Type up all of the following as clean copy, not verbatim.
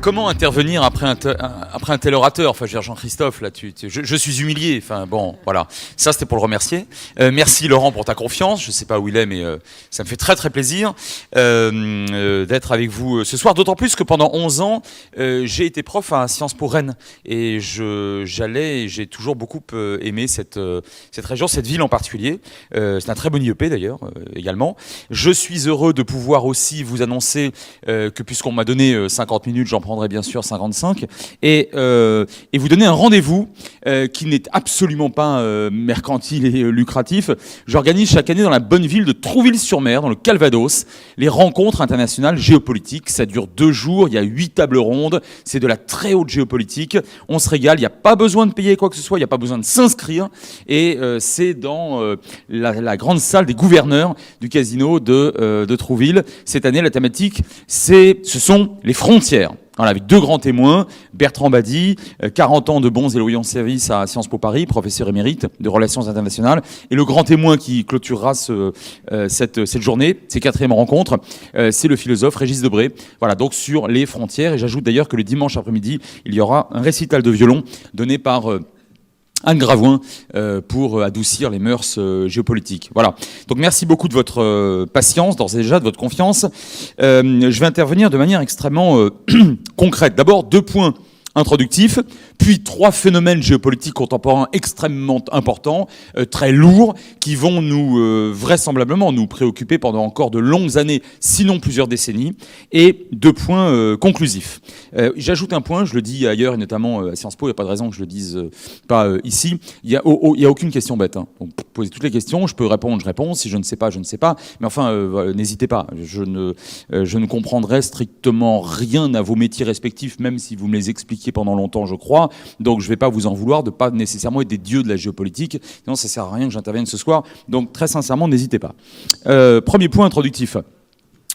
comment intervenir après un tel orateur? Enfin, je veux dire, Jean-Christophe, là, je suis humilié. Enfin, bon, voilà. Ça, c'était pour le remercier. Merci, Laurent, pour ta confiance. Je ne sais pas où il est, mais ça me fait très, très plaisir d'être avec vous ce soir. D'autant plus que pendant 11 ans, j'ai été prof à Sciences Po Rennes. Et j'ai toujours beaucoup aimé cette région, cette ville en particulier. C'est un très bon IEP, d'ailleurs, également. Je suis heureux de pouvoir aussi vous annoncer que, puisqu'on m'a donné 50 minutes, j'en prendrai bien sûr 55, et vous donner un rendez-vous qui n'est absolument pas mercantile et lucratif. J'organise chaque année dans la bonne ville de Trouville-sur-Mer, dans le Calvados, les rencontres internationales géopolitiques. Ça dure 2 jours, il y a 8 tables rondes, c'est de la très haute géopolitique. On se régale, il n'y a pas besoin de payer quoi que ce soit, il n'y a pas besoin de s'inscrire, et c'est dans la grande salle des gouverneurs du casino de Trouville. Cette année, la thématique, ce sont les frontières. Voilà, avec 2 grands témoins, Bertrand Badi, 40 ans de bons et loyaux services à Sciences Po Paris, professeur émérite de relations internationales, et le grand témoin qui clôturera cette journée, ces 4e rencontres, c'est le philosophe Régis Debray. Voilà, donc sur les frontières, et j'ajoute d'ailleurs que le dimanche après-midi, il y aura un récital de violon donné par Anne Gravoin pour adoucir les mœurs géopolitiques. Voilà. Donc merci beaucoup de votre patience, d'ores et déjà, de votre confiance. Je vais intervenir de manière extrêmement concrète. D'abord, 2 points introductifs, puis 3 phénomènes géopolitiques contemporains extrêmement importants, très lourds, qui vont vraisemblablement nous préoccuper pendant encore de longues années, sinon plusieurs décennies, et 2 points conclusifs. J'ajoute un point, je le dis ailleurs, et notamment à Sciences Po, il n'y a pas de raison que je le dise pas ici, il n'y a aucune question bête. Hein. Donc, posez toutes les questions, je peux répondre, je réponds, si je ne sais pas, je ne sais pas, mais enfin, n'hésitez pas, je ne comprendrai strictement rien à vos métiers respectifs, même si vous me les expliquez pendant longtemps, je crois. Donc je ne vais pas vous en vouloir de ne pas nécessairement être des dieux de la géopolitique. Sinon, ça ne sert à rien que j'intervienne ce soir. Donc très sincèrement, n'hésitez pas. Premier point introductif.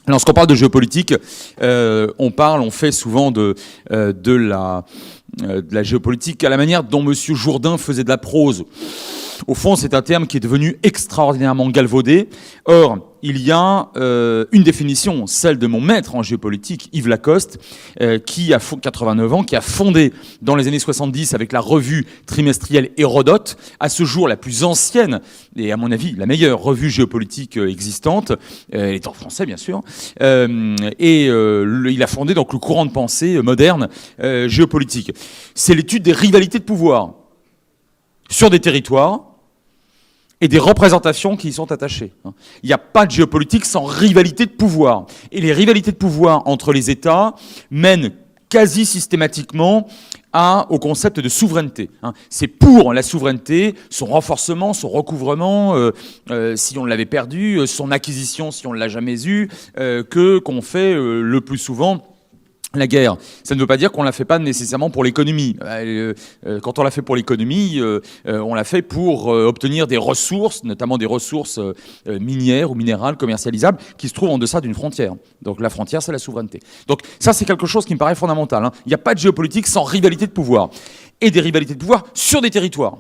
Lorsqu'on parle de géopolitique, on fait souvent de la géopolitique à la manière dont M. Jourdain faisait de la prose. Au fond, c'est un terme qui est devenu extraordinairement galvaudé. Or, il y a une définition, celle de mon maître en géopolitique, Yves Lacoste, qui a 89 ans, qui a fondé dans les années 70 avec la revue trimestrielle Hérodote, à ce jour la plus ancienne et à mon avis la meilleure revue géopolitique existante, elle est en français bien sûr, il a fondé donc le courant de pensée moderne géopolitique. C'est l'étude des rivalités de pouvoir sur des territoires et des représentations qui y sont attachées. Il n'y a pas de géopolitique sans rivalité de pouvoir. Et les rivalités de pouvoir entre les États mènent quasi systématiquement au concept de souveraineté. C'est pour la souveraineté, son renforcement, son recouvrement, si on l'avait perdu, son acquisition si on ne l'a jamais eu, qu'on fait le plus souvent la guerre. Ça ne veut pas dire qu'on ne la fait pas nécessairement pour l'économie. Quand on l'a fait pour l'économie, on l'a fait pour obtenir des ressources, notamment des ressources minières ou minérales commercialisables, qui se trouvent en deçà d'une frontière. Donc la frontière, c'est la souveraineté. Donc ça, c'est quelque chose qui me paraît fondamental. Il n'y a pas de géopolitique sans rivalité de pouvoir. Et des rivalités de pouvoir sur des territoires.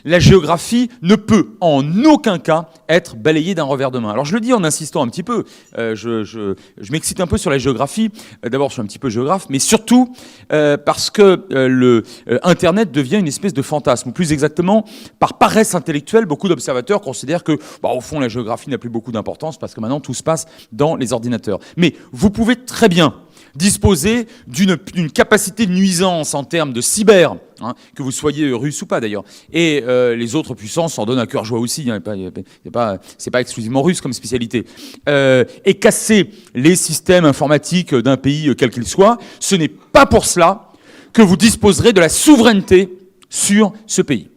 La géographie ne peut en aucun cas être balayée d'un revers de main. Alors je le dis en insistant un petit peu, je m'excite un peu sur la géographie, d'abord je suis un petit peu géographe, mais surtout parce que Internet devient une espèce de fantasme, ou plus exactement, par paresse intellectuelle, beaucoup d'observateurs considèrent que, au fond, la géographie n'a plus beaucoup d'importance parce que maintenant tout se passe dans les ordinateurs. Mais vous pouvez très bien disposer d'une capacité de nuisance en termes de cyber, que vous soyez russe ou pas d'ailleurs, et les autres puissances en donnent à cœur joie aussi, c'est pas exclusivement russe comme spécialité, et casser les systèmes informatiques d'un pays quel qu'il soit, ce n'est pas pour cela que vous disposerez de la souveraineté sur ce pays.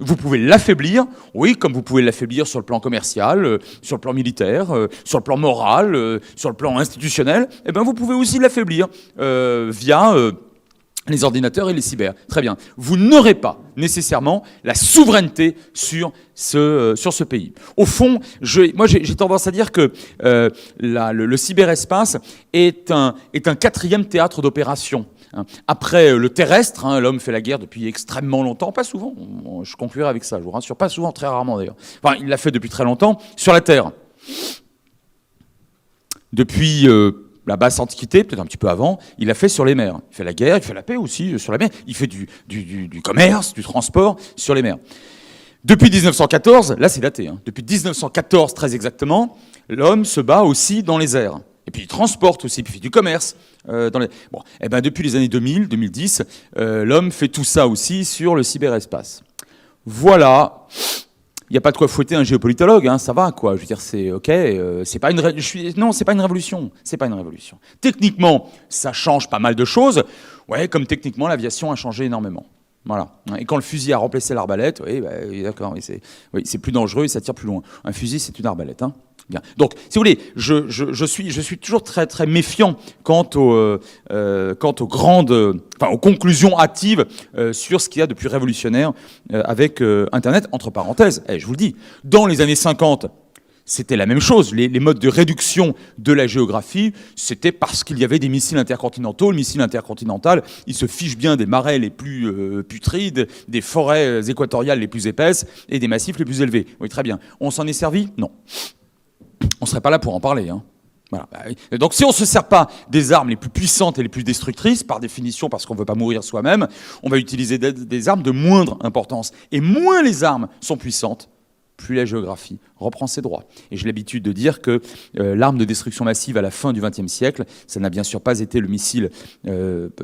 Vous pouvez l'affaiblir, oui, comme vous pouvez l'affaiblir sur le plan commercial, sur le plan militaire, sur le plan moral, sur le plan institutionnel. Eh bien, vous pouvez aussi l'affaiblir via les ordinateurs et les cyber. Très bien. Vous n'aurez pas nécessairement la souveraineté sur ce pays. Au fond, moi j'ai tendance à dire que le cyberespace est un 4e théâtre d'opération. Après le terrestre, l'homme fait la guerre depuis extrêmement longtemps, pas souvent, je conclurai avec ça, je vous rassure, pas souvent, très rarement d'ailleurs. Enfin, il l'a fait depuis très longtemps, sur la Terre. Depuis la basse antiquité, peut-être un petit peu avant, il a fait sur les mers. Il fait la guerre, il fait la paix aussi sur la mer. Il fait du commerce, du transport sur les mers. Depuis 1914, là c'est daté, hein, depuis 1914 très exactement, l'homme se bat aussi dans les airs. Et puis il transporte aussi, puis il fait du commerce. Dans les... Bon, et ben depuis les années 2000, 2010, l'homme fait tout ça aussi sur le cyberespace. Voilà. Il n'y a pas de quoi fouetter un géopolitologue, hein, ça va quoi. Je veux dire, c'est ok. C'est pas non, c'est pas une révolution. C'est pas une révolution. Techniquement, ça change pas mal de choses. Ouais, comme techniquement, l'aviation a changé énormément. Voilà. Et quand le fusil a remplacé l'arbalète, oui, bah, d'accord, oui, c'est plus dangereux et ça tire plus loin. Un fusil, c'est une arbalète. Hein. Bien. Donc, si vous voulez, je suis toujours très très méfiant quant aux conclusions hâtives sur ce qu'il y a de plus révolutionnaire avec Internet. Entre parenthèses, je vous le dis, dans les années 50. C'était la même chose. Les modes de réduction de la géographie, c'était parce qu'il y avait des missiles intercontinentaux. Le missile intercontinental, il se fiche bien des marais les plus putrides, des forêts équatoriales les plus épaisses et des massifs les plus élevés. Oui, très bien. On s'en est servi? Non. On ne serait pas là pour en parler. Hein. Voilà. Donc si on ne se sert pas des armes les plus puissantes et les plus destructrices, par définition parce qu'on ne veut pas mourir soi-même, on va utiliser des armes de moindre importance. Et moins les armes sont puissantes, plus la géographie reprend ses droits. Et j'ai l'habitude de dire que l'arme de destruction massive à la fin du XXe siècle, ça n'a bien sûr pas été le missile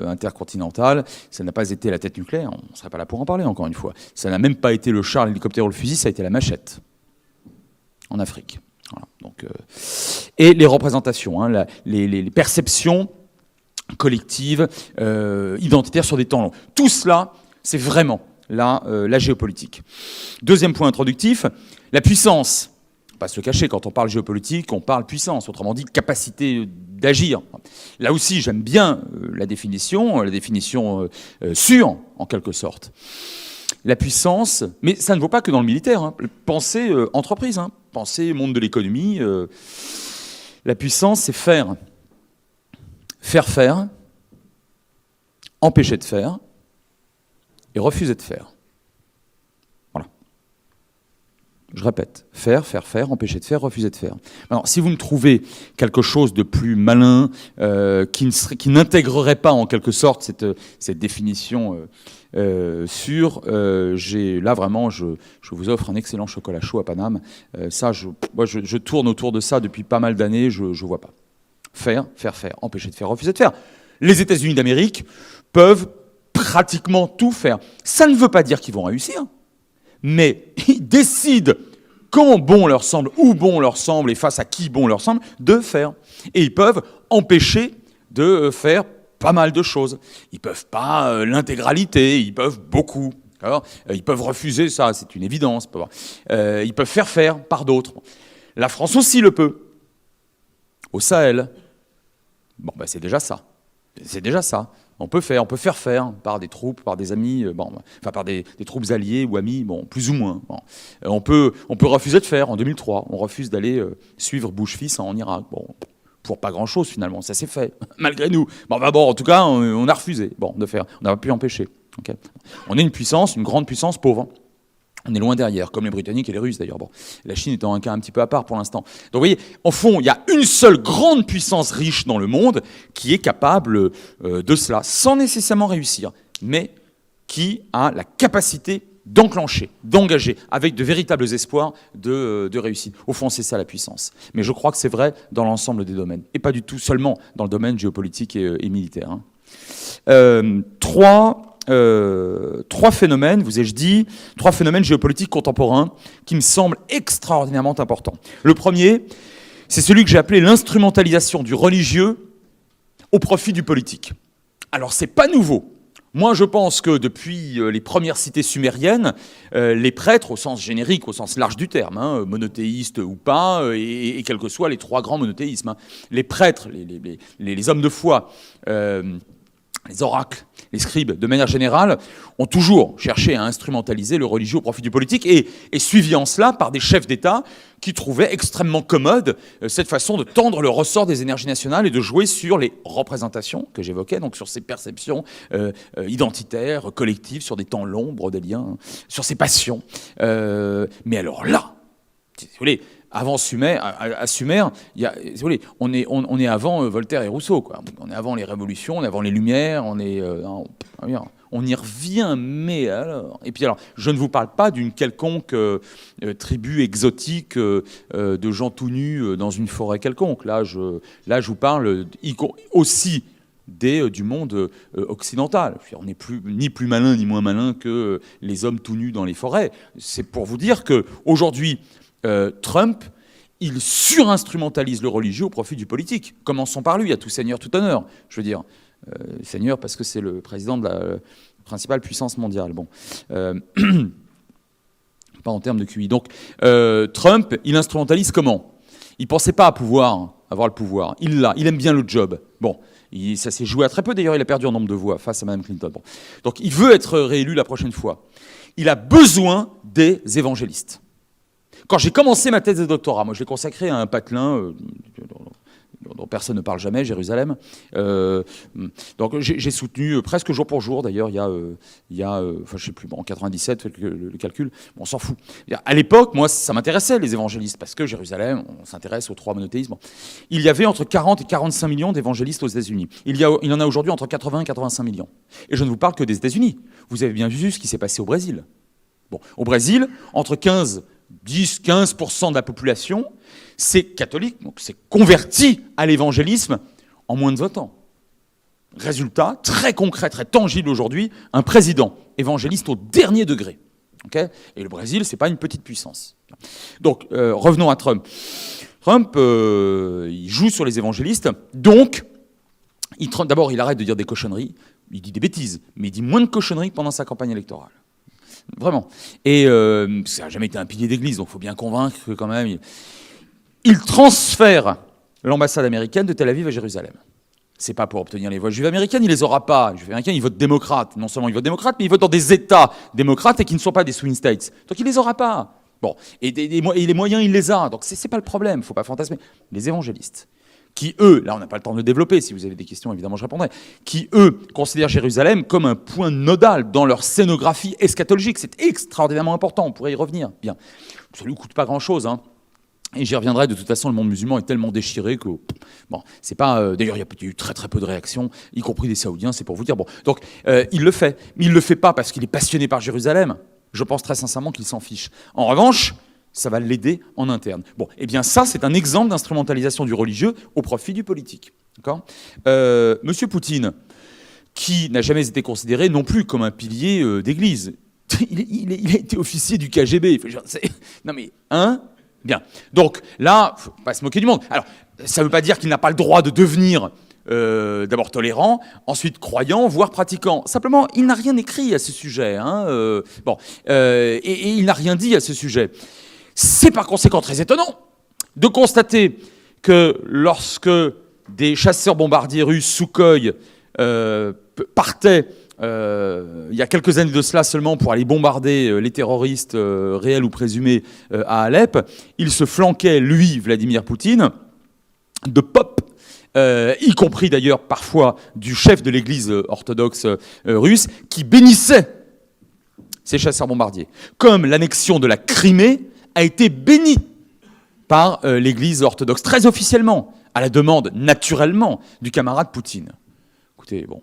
intercontinental, ça n'a pas été la tête nucléaire, on ne serait pas là pour en parler encore une fois. Ça n'a même pas été le char, l'hélicoptère ou le fusil, ça a été la machette en Afrique. Voilà. Donc, et les représentations, hein, les perceptions collectives, identitaires sur des temps longs. Tout cela, c'est vraiment la géopolitique. Deuxième point introductif, la puissance. On ne va pas se le cacher, quand on parle géopolitique, on parle puissance, autrement dit capacité d'agir. Là aussi, j'aime bien la définition sûre, en quelque sorte. La puissance, mais ça ne vaut pas que dans le militaire. Hein. Pensez entreprise, hein. Pensez monde de l'économie. La puissance, c'est faire. Faire, empêcher de faire, et refuser de faire. Voilà. Je répète, faire, empêcher de faire, refuser de faire. Alors, si vous me trouvez quelque chose de plus malin, qui n'intégrerait pas en quelque sorte cette définition là vraiment, je vous offre un excellent chocolat chaud à Paname. Je tourne autour de ça depuis pas mal d'années, je ne vois pas. Faire, empêcher de faire, refuser de faire. Les États-Unis d'Amérique peuvent pratiquement tout faire. Ça ne veut pas dire qu'ils vont réussir, mais ils décident quand bon leur semble, où bon leur semble et face à qui bon leur semble, de faire. Et ils peuvent empêcher de faire pas mal de choses. Ils ne peuvent pas l'intégralité, ils peuvent beaucoup. Alors, ils peuvent refuser ça, c'est une évidence. Ils peuvent faire par d'autres. La France aussi le peut. Au Sahel. Bon, ben c'est déjà ça. C'est déjà ça. On peut faire par des troupes, par des amis, par des troupes alliées ou amis, plus ou moins. Bon. On peut refuser de faire. En 2003, on refuse d'aller suivre Bush-fils en Irak. Bon, pour pas grand-chose finalement, ça s'est fait, malgré nous. En tout cas, on a refusé de faire. On n'a pas pu empêcher. Okay. On est une puissance, une grande puissance pauvre. On est loin derrière, comme les Britanniques et les Russes d'ailleurs. Bon, la Chine étant un cas un petit peu à part pour l'instant. Donc vous voyez, au fond, il y a une seule grande puissance riche dans le monde qui est capable de cela, sans nécessairement réussir, mais qui a la capacité d'enclencher, d'engager, avec de véritables espoirs de réussite. Au fond, c'est ça la puissance. Mais je crois que c'est vrai dans l'ensemble des domaines, et pas du tout seulement dans le domaine géopolitique et militaire. Hein. Trois phénomènes, vous ai-je dit, trois phénomènes géopolitiques contemporains qui me semblent extraordinairement importants. Le premier, c'est celui que j'ai appelé l'instrumentalisation du religieux au profit du politique. Alors, c'est pas nouveau. Moi, je pense que depuis les premières cités sumériennes, les prêtres, au sens générique, au sens large du terme, hein, monothéistes ou pas, et quels que soient les trois grands monothéismes, hein, les prêtres, les hommes de foi, les oracles, les scribes, de manière générale, ont toujours cherché à instrumentaliser le religieux au profit du politique et suivi en cela par des chefs d'État qui trouvaient extrêmement commode cette façon de tendre le ressort des énergies nationales et de jouer sur les représentations que j'évoquais, donc sur ces perceptions identitaires, collectives, sur des temps longs, brodéliens, sur ces passions. Mais alors là, si vous voulez, avant Sumer, à Sumer, si vous voulez, on est avant Voltaire et Rousseau, quoi. On est avant les révolutions, on est avant les Lumières, on y revient, mais alors. Et puis alors, je ne vous parle pas d'une quelconque tribu exotique de gens tout nus dans une forêt quelconque. Là, je vous parle aussi du monde occidental. On n'est ni plus malin ni moins malin que les hommes tout nus dans les forêts. C'est pour vous dire qu'aujourd'hui, Trump, il surinstrumentalise le religieux au profit du politique. Commençons par lui, à tout seigneur, tout honneur. Je veux dire, seigneur parce que c'est le président de la principale puissance mondiale. Bon, pas en termes de QI. Donc, Trump, il instrumentalise comment? Il ne pensait pas avoir le pouvoir. Il l'a. Il aime bien le job. Bon, ça s'est joué à très peu. D'ailleurs, il a perdu en nombre de voix face à Mme Clinton. Bon. Donc, il veut être réélu la prochaine fois. Il a besoin des évangélistes. Quand j'ai commencé ma thèse de doctorat, moi je l'ai consacré à un patelin dont personne ne parle jamais, Jérusalem. Donc j'ai soutenu presque jour pour jour, d'ailleurs, il y a enfin je sais plus, bon, en 97, le calcul, bon, on s'en fout. À l'époque, moi, ça m'intéressait, les évangélistes, parce que Jérusalem, on s'intéresse aux trois monothéismes. Il y avait entre 40 et 45 millions d'évangélistes aux États-Unis. Il y en a aujourd'hui entre 80 et 85 millions. Et je ne vous parle que des États-Unis. Vous avez bien vu ce qui s'est passé au Brésil. Bon, au Brésil, entre 10-15% de la population, c'est catholique, donc c'est converti à l'évangélisme en moins de 20 ans. Résultat, très concret, très tangible aujourd'hui, un président évangéliste au dernier degré. Okay, et le Brésil, c'est pas une petite puissance. Donc, revenons à Trump. Trump, il joue sur les évangélistes, donc, d'abord, il arrête de dire des cochonneries, il dit des bêtises, mais il dit moins de cochonneries que pendant sa campagne électorale. Vraiment. Et ça n'a jamais été un pilier d'église, donc il faut bien convaincre que quand même... Il transfère l'ambassade américaine de Tel Aviv à Jérusalem. C'est pas pour obtenir les voix juives américaines, il les aura pas. Les juifs américains, ils votent démocrate. Non seulement ils votent démocrate, mais ils votent dans des États démocrates et qui ne sont pas des swing states. Donc il les aura pas. Bon. Et les moyens, il les a. Donc c'est pas le problème, il ne faut pas fantasmer. Les évangélistes, qui eux, là on n'a pas le temps de développer, si vous avez des questions évidemment je répondrai, qui eux considèrent Jérusalem comme un point nodal dans leur scénographie eschatologique. C'est extraordinairement important, on pourrait y revenir. Bien, ça ne lui coûte pas grand-chose, hein. Et j'y reviendrai, de toute façon le monde musulman est tellement déchiré que... Bon, c'est pas... D'ailleurs il y a eu très très peu de réactions, y compris des Saoudiens, c'est pour vous dire. Bon, donc il le fait, mais il ne le fait pas parce qu'il est passionné par Jérusalem. Je pense très sincèrement qu'il s'en fiche. En revanche, ça va l'aider en interne. Bon, eh bien ça, c'est un exemple d'instrumentalisation du religieux au profit du politique. D'accord ? Monsieur Poutine, qui n'a jamais été considéré non plus comme un pilier d'église, il a été officier du KGB. Non mais, hein ? Bien. Donc là, faut pas se moquer du monde. Alors, ça ne veut pas dire qu'il n'a pas le droit de devenir d'abord tolérant, ensuite croyant, voire pratiquant. Simplement, il n'a rien écrit à ce sujet. Hein, et il n'a rien dit à ce sujet. C'est par conséquent très étonnant de constater que lorsque des chasseurs-bombardiers russes Sukhoi partaient il y a quelques années de cela seulement pour aller bombarder les terroristes réels ou présumés à Alep, il se flanquait, lui, Vladimir Poutine, de pop, y compris d'ailleurs parfois du chef de l'église orthodoxe russe, qui bénissait ces chasseurs-bombardiers. Comme l'annexion de la Crimée a été bénie par l'église orthodoxe, très officiellement, à la demande, naturellement, du camarade Poutine. Écoutez, bon...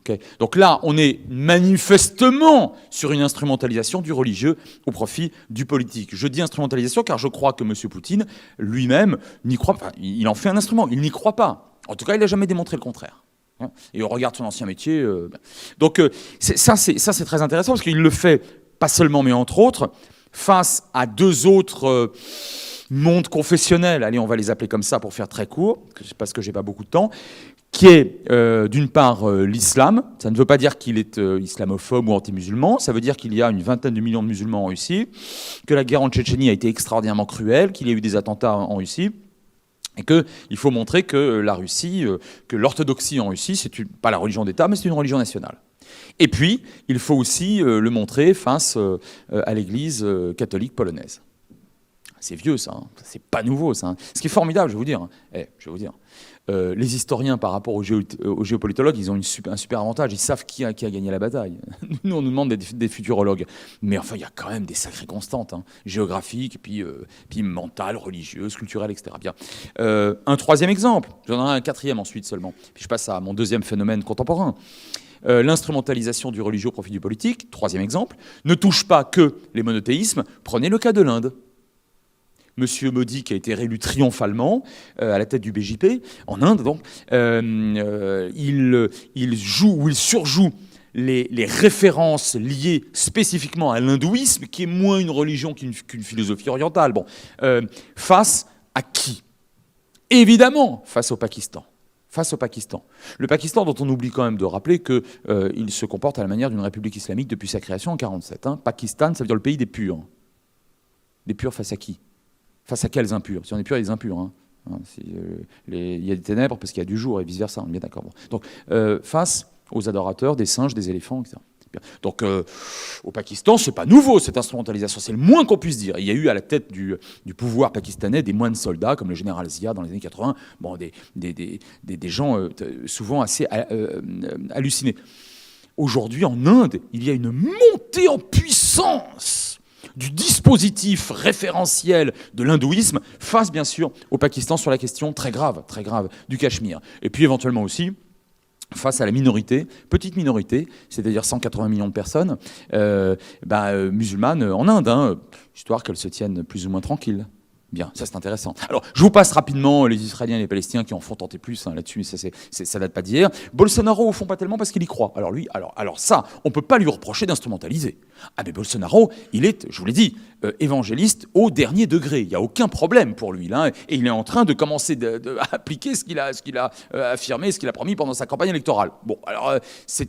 Okay. Donc là, on est manifestement sur une instrumentalisation du religieux au profit du politique. Je dis instrumentalisation car je crois que M. Poutine lui-même n'y croit pas. Il en fait un instrument, il n'y croit pas. En tout cas, il n'a jamais démontré le contraire. Et on regarde son ancien métier. Donc ça, c'est très intéressant parce qu'il le fait, pas seulement, mais entre autres, face à deux autres... mondes confessionnels, allez, on va les appeler comme ça pour faire très court, parce que j'ai pas beaucoup de temps, qui est d'une part l'islam. Ça ne veut pas dire qu'il est islamophobe ou anti-musulman, ça veut dire qu'il y a une vingtaine de millions de musulmans en Russie, que la guerre en Tchétchénie a été extraordinairement cruelle, qu'il y a eu des attentats en Russie, et qu'il faut montrer que la Russie, que l'orthodoxie en Russie, c'est pas la religion d'État, mais c'est une religion nationale. Et puis, il faut aussi le montrer face à l'Église catholique polonaise. C'est vieux, ça. Hein. C'est pas nouveau, ça. Hein. Ce qui est formidable, je vais vous dire. Les historiens, par rapport aux géopolitologues, ils ont un super avantage. Ils savent qui a gagné la bataille. Nous, on nous demande des futurologues. Mais enfin, il y a quand même des sacrées constantes, hein, géographiques, puis mentales, religieuses, culturelles, etc. Bien. Un troisième exemple. J'en ai un quatrième ensuite seulement. Puis je passe à mon deuxième phénomène contemporain. L'instrumentalisation du religieux au profit du politique, troisième exemple, ne touche pas que les monothéismes. Prenez le cas de l'Inde. Monsieur Modi, qui a été réélu triomphalement à la tête du BJP, en Inde, donc, il surjoue les références liées spécifiquement à l'hindouisme, qui est moins une religion qu'une philosophie orientale. Bon, face à qui? Évidemment, face au Pakistan. Face au Pakistan. Le Pakistan, dont on oublie quand même de rappeler qu'il se comporte à la manière d'une république islamique depuis sa création en 1947. Hein. Pakistan, ça veut dire le pays des purs. Des purs face à qui? Face à quels impurs? Si on est pur, il y a des impurs. Hein. Il y a des ténèbres parce qu'il y a du jour et vice-versa, on est bien d'accord. Bon. Donc, face aux adorateurs des singes, des éléphants, etc. Donc, au Pakistan, c'est pas nouveau, cette instrumentalisation. C'est le moins qu'on puisse dire. Il y a eu à la tête du pouvoir pakistanais des moines soldats, comme le général Zia dans les années 80, bon, des gens souvent assez hallucinés. Aujourd'hui, en Inde, il y a une montée en puissance du dispositif référentiel de l'hindouisme face, bien sûr, au Pakistan sur la question très grave du Cachemire. Et puis, éventuellement aussi, face à la minorité, petite minorité, c'est-à-dire 180 millions de personnes, musulmanes en Inde, hein, histoire qu'elles se tiennent plus ou moins tranquilles. Bien, ça c'est intéressant. Alors, je vous passe rapidement les Israéliens et les Palestiniens qui en font tenter plus hein, là-dessus, mais ça date pas d'hier. Bolsonaro, au fond, pas tellement parce qu'il y croit. Alors lui, alors ça, on peut pas lui reprocher d'instrumentaliser. Ah mais Bolsonaro, il est, je vous l'ai dit, évangéliste au dernier degré. Il n'y a aucun problème pour lui, là, et il est en train de commencer à appliquer ce qu'il a affirmé, ce qu'il a promis pendant sa campagne électorale. Bon, alors,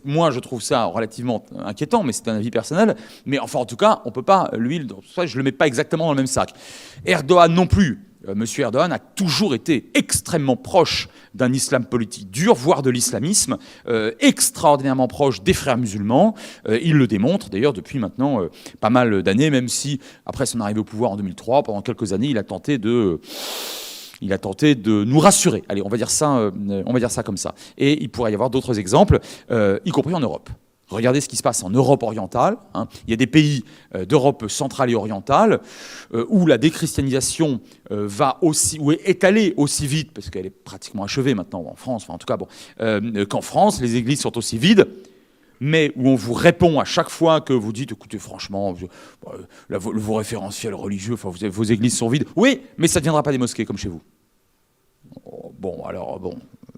moi, je trouve ça relativement inquiétant, mais c'est un avis personnel. Mais enfin, en tout cas, on peut pas, lui, je le mets pas exactement dans le même sac. Erdogan non plus. Monsieur Erdogan a toujours été extrêmement proche d'un islam politique dur, voire de l'islamisme, extraordinairement proche des frères musulmans. Il le démontre d'ailleurs depuis maintenant pas mal d'années, même si après son arrivée au pouvoir en 2003, pendant quelques années, il a tenté de nous rassurer. Allez, on va dire ça comme ça. Et il pourrait y avoir d'autres exemples, y compris en Europe. Regardez ce qui se passe en Europe orientale. Hein. Il y a des pays d'Europe centrale et orientale où la déchristianisation est allée aussi vite, parce qu'elle est pratiquement achevée maintenant en France, enfin en tout cas qu'en France, les églises sont aussi vides, mais où on vous répond à chaque fois que vous dites, écoutez, franchement, vos référentiels religieux, vos églises sont vides. Oui, mais ça ne deviendra pas des mosquées comme chez vous. Bon.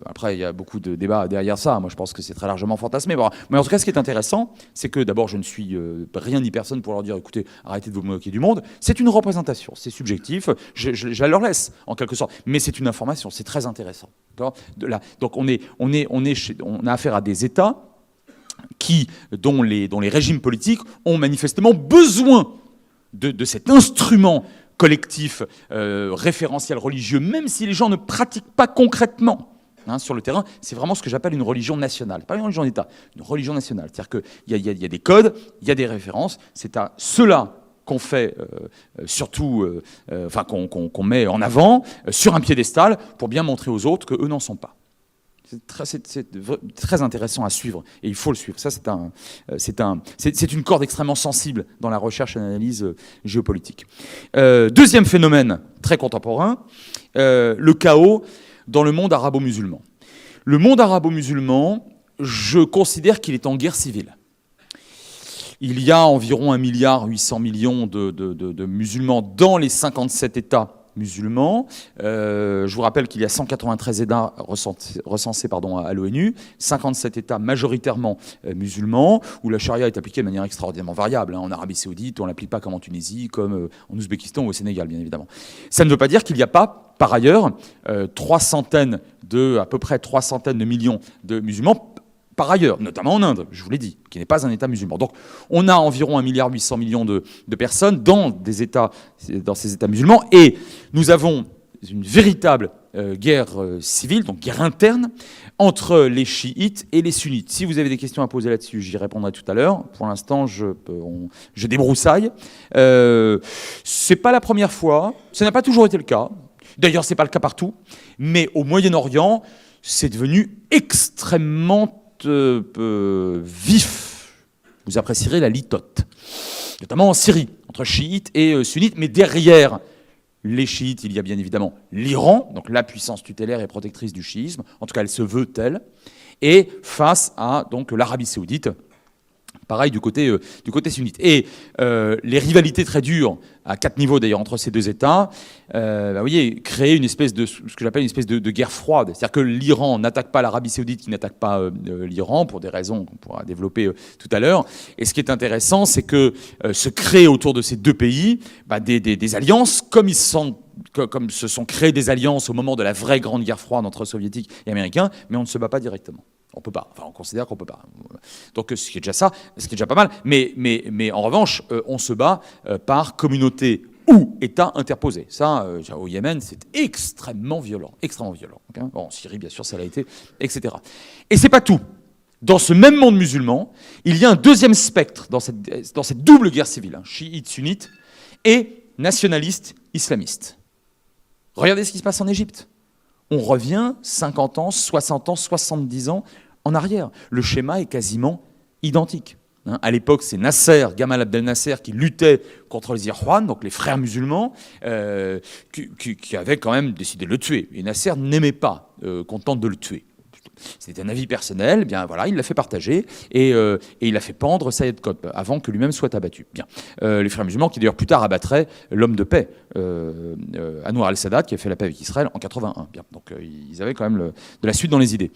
Après, il y a beaucoup de débats derrière ça. Moi, je pense que c'est très largement fantasmé. Bon, mais en tout cas, ce qui est intéressant, c'est que d'abord, je ne suis rien ni personne pour leur dire, écoutez, arrêtez de vous moquer du monde. C'est une représentation, c'est subjectif. Je leur laisse, en quelque sorte. Mais c'est une information, c'est très intéressant. Donc, on a affaire à des États dont les régimes politiques ont manifestement besoin de cet instrument collectif, référentiel religieux, même si les gens ne pratiquent pas concrètement. Hein, sur le terrain, c'est vraiment ce que j'appelle une religion nationale. Pas une religion d'État, une religion nationale. C'est-à-dire qu'il y a des codes, il y a des références. C'est à cela qu'on fait qu'on met en avant sur un piédestal pour bien montrer aux autres qu'eux n'en sont pas. C'est très intéressant à suivre et il faut le suivre. Ça, c'est une corde extrêmement sensible dans la recherche et l'analyse géopolitique. Deuxième phénomène très contemporain, le chaos dans le monde arabo-musulman. Le monde arabo-musulman, je considère qu'il est en guerre civile. Il y a environ 1,8 milliard de musulmans dans les 57 États musulmans. Je vous rappelle qu'il y a 193 États recensés à l'ONU, 57 États majoritairement musulmans, où la charia est appliquée de manière extraordinairement variable. En Arabie Saoudite, on ne l'applique pas comme en Tunisie, comme en Ouzbékistan ou au Sénégal, bien évidemment. Ça ne veut pas dire qu'il n'y a pas, par ailleurs, à peu près 300 de millions de musulmans, par ailleurs, notamment en Inde, je vous l'ai dit, qui n'est pas un État musulman. Donc, on a environ 1,8 milliard de personnes dans ces États musulmans, et nous avons une véritable guerre civile, donc guerre interne, entre les chiites et les sunnites. Si vous avez des questions à poser là-dessus, j'y répondrai tout à l'heure. Pour l'instant, je débroussaille. C'est pas la première fois, ça n'a pas toujours été le cas. D'ailleurs, ce n'est pas le cas partout, mais au Moyen-Orient, c'est devenu extrêmement vif. Vous apprécierez la litote, notamment en Syrie, entre chiites et sunnites, mais derrière les chiites, il y a bien évidemment l'Iran, donc la puissance tutélaire et protectrice du chiisme, en tout cas elle se veut telle, et face à donc l'Arabie saoudite, pareil du côté sunnite. Et les rivalités très dures, à 4 niveaux d'ailleurs, entre ces deux États, vous voyez, créent une espèce de, ce que j'appelle une espèce de guerre froide. C'est-à-dire que l'Iran n'attaque pas l'Arabie saoudite qui n'attaque pas l'Iran, pour des raisons qu'on pourra développer tout à l'heure. Et ce qui est intéressant, c'est que se créent autour de ces deux pays des alliances, comme se sont créées des alliances au moment de la vraie grande guerre froide entre soviétiques et américains, mais on ne se bat pas directement. On peut pas, enfin on considère qu'on peut pas. Donc ce qui est déjà ça, ce qui est déjà pas mal, mais en revanche, on se bat par communauté ou État interposé. Ça, au Yémen, c'est extrêmement violent, extrêmement violent. Okay, bon, en Syrie, bien sûr, ça l'a été, etc. Et c'est pas tout. Dans ce même monde musulman, il y a un deuxième spectre dans cette double guerre civile, hein, chiite, sunnite, et nationaliste, islamiste. Regardez ce qui se passe en Égypte. On revient 50 ans, 60 ans, 70 ans en arrière. Le schéma est quasiment identique. À l'époque, c'est Nasser, Gamal Abdel Nasser, qui luttait contre les Ikhwan, donc les frères musulmans, qui avaient quand même décidé de le tuer. Et Nasser n'aimait pas qu'on tente de le tuer. C'était un avis personnel, bien voilà, il l'a fait partager et il a fait pendre Sayed Qutb avant que lui-même soit abattu. Bien, les frères musulmans qui d'ailleurs plus tard abattraient l'homme de paix, Anwar al-Sadat, qui a fait la paix avec Israël en 81. Bien, donc ils avaient quand même de la suite dans les idées.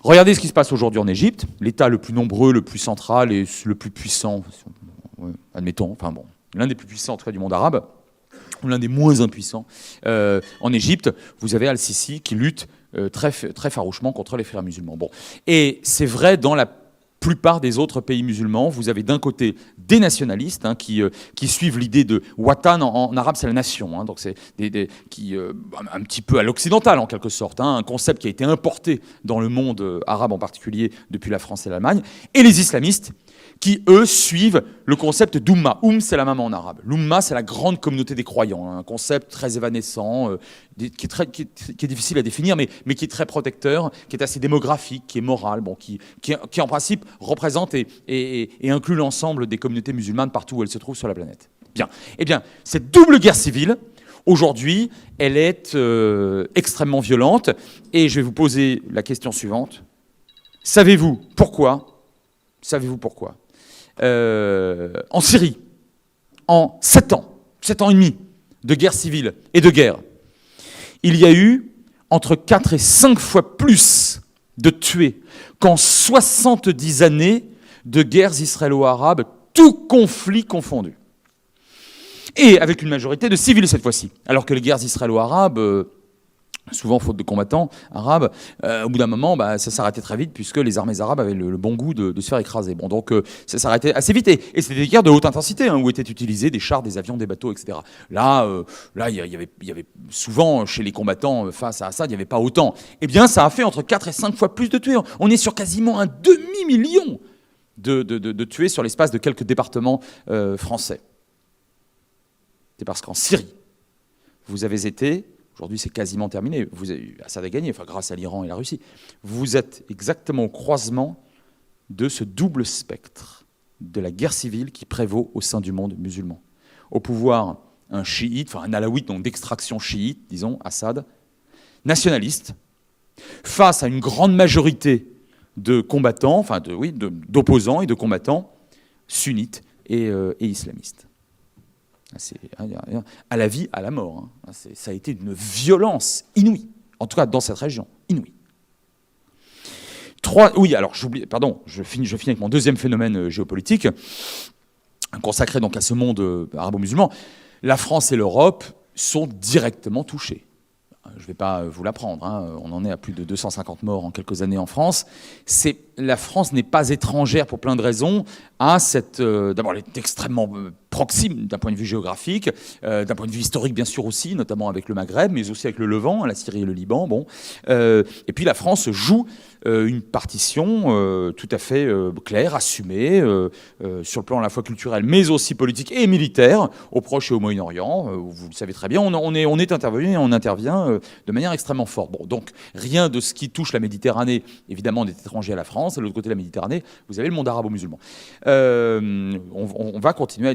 Regardez ce qui se passe aujourd'hui en Égypte, l'État le plus nombreux, le plus central et le plus puissant, admettons, enfin bon, l'un des plus puissants en tout cas du monde arabe, ou l'un des moins impuissants. En Égypte, vous avez Al-Sisi qui lutte très farouchement contre les frères musulmans. Bon. Et c'est vrai dans la plupart des autres pays musulmans. Vous avez d'un côté des nationalistes qui suivent l'idée de Watan, en arabe c'est la nation, hein, donc c'est un petit peu à l'occidental en quelque sorte, hein, un concept qui a été importé dans le monde arabe en particulier depuis la France et l'Allemagne, et les islamistes qui, eux, suivent le concept d'Umma. C'est la maman en arabe. L'Umma, c'est la grande communauté des croyants, un concept très évanescent, qui est difficile à définir, mais qui est très protecteur, qui est assez démographique, qui est moral, bon, qui en principe représente et inclut l'ensemble des communautés musulmanes partout où elles se trouvent sur la planète. Bien. Eh bien, cette double guerre civile, aujourd'hui, elle est extrêmement violente, et je vais vous poser la question suivante. Savez-vous pourquoi en Syrie, en 7 ans et demi de guerre civile et de guerre, il y a eu entre 4 et 5 fois plus de tués qu'en 70 années de guerres israélo-arabes, tout conflit confondu. Et avec une majorité de civils cette fois-ci, alors que les guerres israélo-arabes, souvent faute de combattants arabes, au bout d'un moment, ça s'arrêtait très vite puisque les armées arabes avaient le bon goût de se faire écraser. Bon, donc ça s'arrêtait assez vite. Et c'était des guerres de haute intensité, hein, où étaient utilisés des chars, des avions, des bateaux, etc. Là, il y avait souvent, chez les combattants face à Assad, il n'y avait pas autant. Eh bien, ça a fait entre 4 et 5 fois plus de tués. On est sur quasiment un demi-million de tués sur l'espace de quelques départements français. C'est parce qu'en Syrie, vous avez été... Aujourd'hui, c'est quasiment terminé. Assad a gagné, enfin, grâce à l'Iran et la Russie. Vous êtes exactement au croisement de ce double spectre de la guerre civile qui prévaut au sein du monde musulman. Au pouvoir, un chiite, enfin un alaouite, donc d'extraction chiite, disons, Assad, nationaliste, face à une grande majorité de combattants, enfin d'opposants et de combattants sunnites et islamistes. C'est à la vie, à la mort. Hein. Ça a été une violence inouïe, en tout cas dans cette région, inouïe. Je finis avec mon deuxième phénomène géopolitique, consacré donc à ce monde arabo-musulman. La France et l'Europe sont directement touchées. Je ne vais pas vous l'apprendre, hein. On en est à plus de 250 morts en quelques années en France. La France n'est pas étrangère pour plein de raisons à cette... D'abord, elle est extrêmement proxime d'un point de vue géographique, d'un point de vue historique bien sûr aussi, notamment avec le Maghreb, mais aussi avec le Levant, la Syrie et le Liban. Bon. Et puis la France joue une partition tout à fait claire, assumée, sur le plan à la fois culturel, mais aussi politique et militaire, au Proche et au Moyen-Orient. Vous le savez très bien, on est intervenu et on intervient de manière extrêmement forte. Bon, donc rien de ce qui touche la Méditerranée, évidemment, n'est étranger à la France. De l'autre côté de la Méditerranée, vous avez le monde arabo-musulman. On va continuer à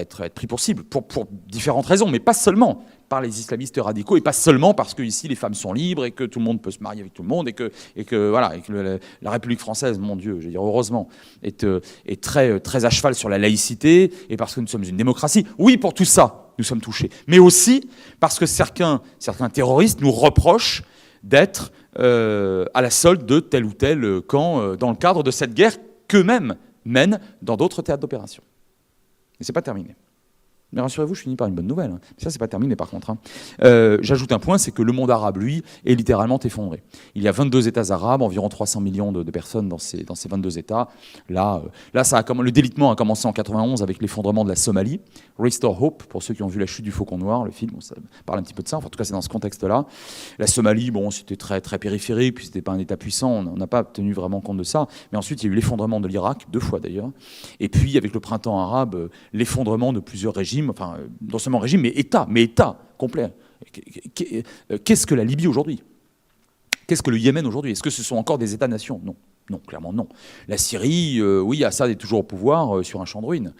être pris pour cible, pour différentes raisons, mais pas seulement par les islamistes radicaux, et pas seulement parce que ici les femmes sont libres et que tout le monde peut se marier avec tout le monde, et que voilà, et que la République française, mon Dieu, je veux dire heureusement, est très, très à cheval sur la laïcité, et parce que nous sommes une démocratie. Oui, pour tout ça, nous sommes touchés. Mais aussi parce que certains terroristes nous reprochent d'être à la solde de tel ou tel camp dans le cadre de cette guerre qu'eux-mêmes mènent dans d'autres théâtres d'opération. Et c'est pas terminé. Mais rassurez-vous, je finis par une bonne nouvelle. Ça, c'est pas terminé par contre. J'ajoute un point, c'est que le monde arabe, lui, est littéralement effondré. Il y a 22 États arabes, environ 300 millions de personnes dans ces 22 États. Là, le délitement a commencé en 91 avec l'effondrement de la Somalie. Restore Hope, pour ceux qui ont vu La Chute du Faucon Noir, le film, ça parle un petit peu de ça. Enfin, en tout cas, c'est dans ce contexte-là. La Somalie, bon, c'était très, très périphérique, puis c'était pas un État puissant. On n'a pas tenu vraiment compte de ça. Mais ensuite, il y a eu l'effondrement de l'Irak, 2 fois d'ailleurs. Et puis, avec le printemps arabe, l'effondrement de plusieurs régimes. Enfin, non seulement régime, mais État complet. Qu'est-ce que la Libye aujourd'hui? Qu'est-ce que le Yémen aujourd'hui? Est-ce que ce sont encore des États-nations? Non. Non, clairement non. La Syrie, oui, Assad est toujours au pouvoir sur un champ de ruines.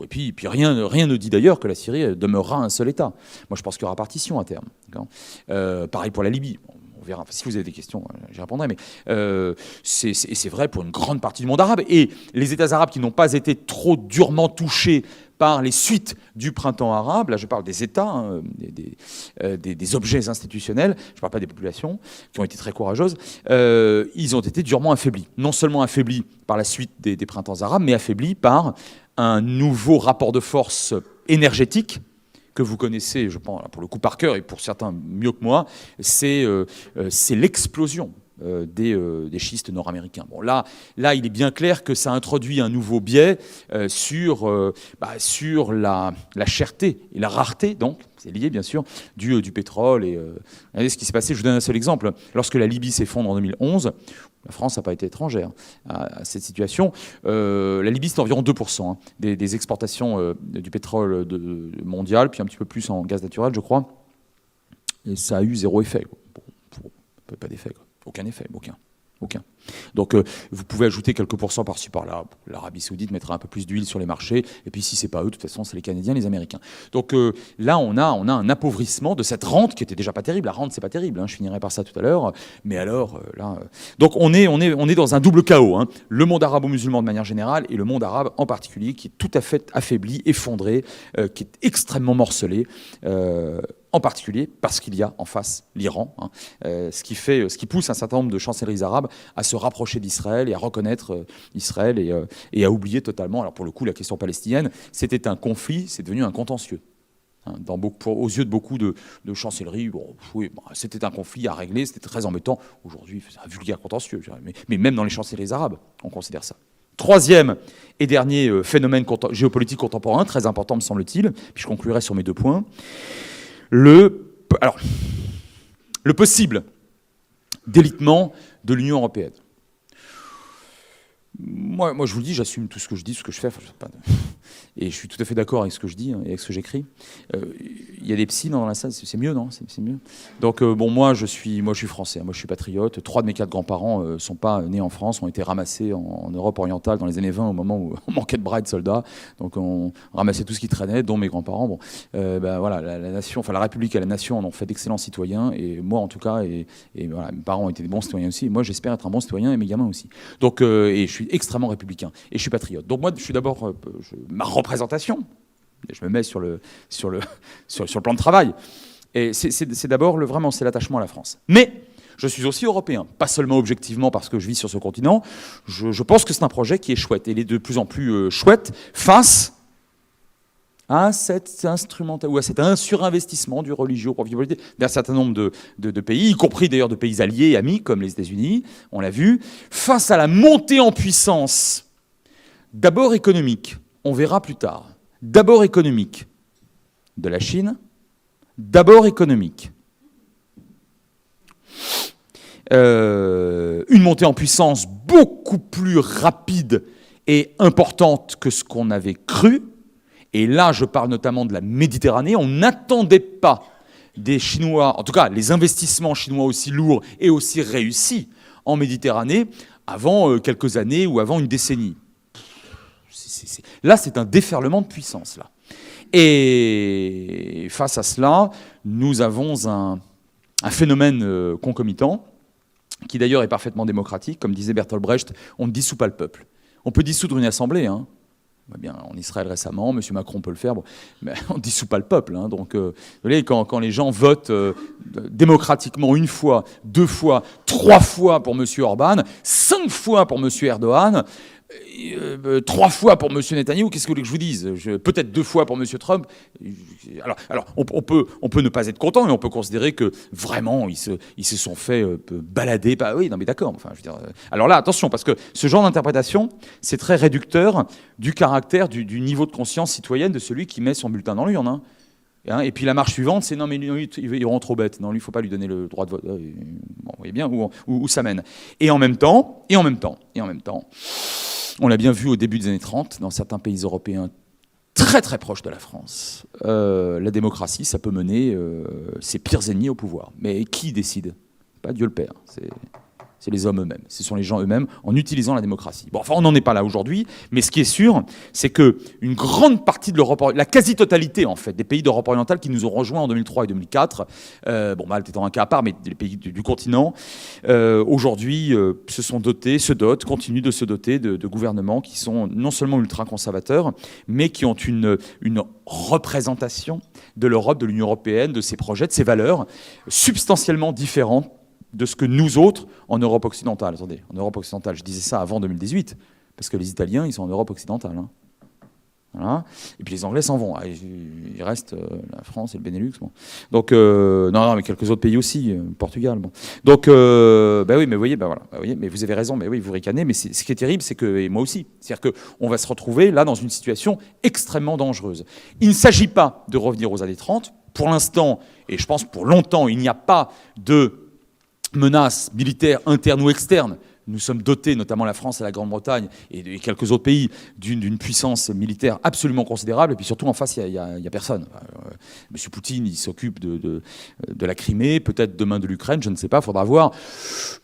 Et puis rien ne dit d'ailleurs que la Syrie demeurera un seul État. Moi, je pense qu'il y aura partition à terme. Pareil pour la Libye. On verra. Enfin, si vous avez des questions, j'y répondrai. Mais c'est vrai pour une grande partie du monde arabe. Et les États arabes qui n'ont pas été trop durement touchés par les suites du printemps arabe, là je parle des États, hein, des objets institutionnels, je ne parle pas des populations, qui ont été très courageuses, ils ont été durement affaiblis. Non seulement affaiblis par la suite des printemps arabes, mais affaiblis par un nouveau rapport de force énergétique que vous connaissez, je pense, pour le coup par cœur, et pour certains mieux que moi, c'est l'explosion des schistes nord-américains. Bon, là, il est bien clair que ça introduit un nouveau biais sur la cherté et la rareté, donc, c'est lié bien sûr, du pétrole. Et regardez ce qui s'est passé, je vous donne un seul exemple. Lorsque la Libye s'effondre en 2011, la France n'a pas été étrangère à cette situation. La Libye, c'est environ 2% hein, des exportations du pétrole mondial, puis un petit peu plus en gaz naturel, je crois. Et ça a eu zéro effet. Pas d'effet, quoi. Aucun effet, aucun. Donc vous pouvez ajouter quelques pourcents par-ci par-là. L'Arabie Saoudite mettra un peu plus d'huile sur les marchés, et puis si c'est pas eux, de toute façon c'est les Canadiens, les Américains. Donc là on a un appauvrissement de cette rente qui était déjà pas terrible. La rente c'est pas terrible, hein, je finirai par ça tout à l'heure. Mais alors là, donc on est dans un double chaos. Hein. Le monde arabo-musulman de manière générale et le monde arabe en particulier qui est tout à fait affaibli, effondré, qui est extrêmement morcelé. En particulier parce qu'il y a en face l'Iran, hein, ce qui pousse un certain nombre de chancelleries arabes à se rapprocher d'Israël et à reconnaître Israël et à oublier totalement, alors pour le coup la question palestinienne, c'était un conflit, c'est devenu un contentieux. Hein, aux yeux de beaucoup de chancelleries, oui, c'était un conflit à régler, c'était très embêtant. Aujourd'hui, c'est un vulgaire contentieux, mais même dans les chancelleries arabes, on considère ça. Troisième et dernier phénomène géopolitique contemporain, très important me semble-t-il, puis je conclurai sur mes 2 points. Le possible délitement de l'Union européenne. Moi, je vous le dis, j'assume tout ce que je dis, ce que je fais. Et je suis tout à fait d'accord avec ce que je dis et avec ce que j'écris. Il y a des psys dans la salle, c'est mieux, non? C'est mieux. Donc, moi, je suis français, moi, je suis patriote. 3 de mes 4 grands-parents ne sont pas nés en France, ont été ramassés en Europe orientale dans les années 20, au moment où on manquait de bras et de soldats. Donc, on ramassait tout ce qui traînait, dont mes grands-parents. Bon, voilà, la nation, enfin, la République et la nation en ont fait d'excellents citoyens. Et moi, en tout cas, et voilà, mes parents ont été des bons citoyens aussi. Et moi, j'espère être un bon citoyen et mes gamins aussi. Donc, et je suis extrêmement républicain et je suis patriote. Donc moi, je suis d'abord ma représentation. Je me mets sur le plan de travail. Et c'est d'abord vraiment c'est l'attachement à la France. Mais je suis aussi européen, pas seulement objectivement parce que je vis sur ce continent. Je pense que c'est un projet qui est chouette et il est de plus en plus chouette face à cet ou à cet surinvestissement du religieux au profit politique d'un certain nombre de pays, y compris d'ailleurs de pays alliés et amis comme les États-Unis, on l'a vu, face à la montée en puissance, d'abord économique, on verra plus tard, d'abord économique de la Chine, d'abord économique. Une montée en puissance beaucoup plus rapide et importante que ce qu'on avait cru. Et là, je parle notamment de la Méditerranée. On n'attendait pas des Chinois, en tout cas les investissements chinois aussi lourds et aussi réussis en Méditerranée avant quelques années ou avant une décennie. Là, c'est un déferlement de puissance. Là. Et face à cela, nous avons un phénomène concomitant, qui d'ailleurs est parfaitement démocratique. Comme disait Bertolt Brecht, on ne dissout pas le peuple. On peut dissoudre une assemblée, hein. Bien, en Israël récemment, M. Macron peut le faire, bon, mais on ne dissout pas le peuple. Hein. Donc, vous voyez, quand les gens votent démocratiquement une fois, 2 fois, 3 fois pour M. Orban, 5 fois pour M. Erdogan, 3 fois pour M. Netanyahou, qu'est-ce que vous voulez que je vous dise? Peut-être 2 fois pour M. Trump. Alors on peut ne pas être content, mais on peut considérer que vraiment, ils se sont fait balader. Oui, non mais d'accord. Enfin, je veux dire, alors là, attention, parce que ce genre d'interprétation, c'est très réducteur du caractère, du niveau de conscience citoyenne de celui qui met son bulletin dans l'urne. Hein. Et puis la marche suivante, c'est non mais lui, il rend trop bête. Non, lui, il ne faut pas lui donner le droit de vote. Bon, vous voyez bien où ça mène. Et en même temps, on l'a bien vu au début des années 30, dans certains pays européens très très proches de la France, la démocratie, ça peut mener ses pires ennemis au pouvoir. Mais qui décide? Pas Dieu le Père, c'est les hommes eux-mêmes, ce sont les gens eux-mêmes en utilisant la démocratie. Bon, enfin, on n'en est pas là aujourd'hui, mais ce qui est sûr, c'est qu'une grande partie de l'Europe, la quasi-totalité en fait, des pays d'Europe orientale qui nous ont rejoints en 2003 et 2004, Malte étant un cas à part, mais les pays du continent, aujourd'hui continuent de se doter de gouvernements qui sont non seulement ultra-conservateurs, mais qui ont une représentation de l'Europe, de l'Union européenne, de ses projets, de ses valeurs, substantiellement différentes de ce que nous autres, en Europe occidentale, attendez, en Europe occidentale, je disais ça avant 2018, parce que les Italiens, ils sont en Europe occidentale. Hein. Voilà. Et puis les Anglais s'en vont. Il reste la France et le Benelux. Bon. Donc, non, mais quelques autres pays aussi, Portugal. Bon. Donc, oui, mais vous voyez, voilà, mais vous avez raison, mais oui, vous ricanez, mais ce qui est terrible, c'est que, et moi aussi, c'est-à-dire qu'on va se retrouver là dans une situation extrêmement dangereuse. Il ne s'agit pas de revenir aux années 30. Pour l'instant, et je pense pour longtemps, il n'y a pas de menaces militaires internes ou externes. Nous sommes dotés, notamment la France et la Grande-Bretagne et quelques autres pays, d'une puissance militaire absolument considérable. Et puis surtout, en face, il n'y a personne. M. Poutine, il s'occupe de la Crimée, peut-être demain de l'Ukraine, je ne sais pas, il faudra voir.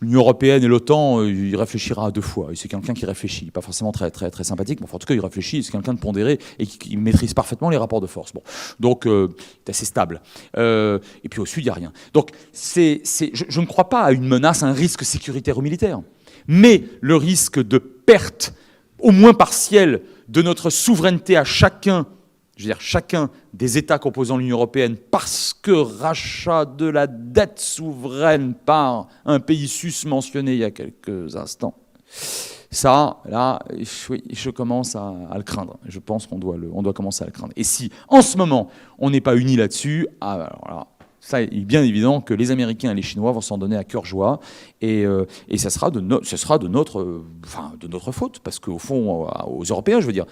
L'Union européenne et l'OTAN, il réfléchira à 2 fois. Et c'est quelqu'un qui réfléchit, pas forcément très, très, très sympathique, mais en tout cas, il réfléchit, c'est quelqu'un de pondéré et qui maîtrise parfaitement les rapports de force. Bon. Donc, il est assez stable. Et puis au sud, il n'y a rien. Donc, je ne crois pas à une menace, à un risque sécuritaire ou militaire. Mais le risque de perte, au moins partielle, de notre souveraineté à chacun des États composant l'Union européenne, parce que rachat de la dette souveraine par un pays susmentionné il y a quelques instants, ça, là, je commence à le craindre. Je pense qu'on doit commencer à le craindre. Et si, en ce moment, on n'est pas unis là-dessus, alors là, ça est bien évident que les Américains et les Chinois vont s'en donner à cœur joie, et ça sera de notre faute, parce qu'au fond, aux Européens, je veux dire,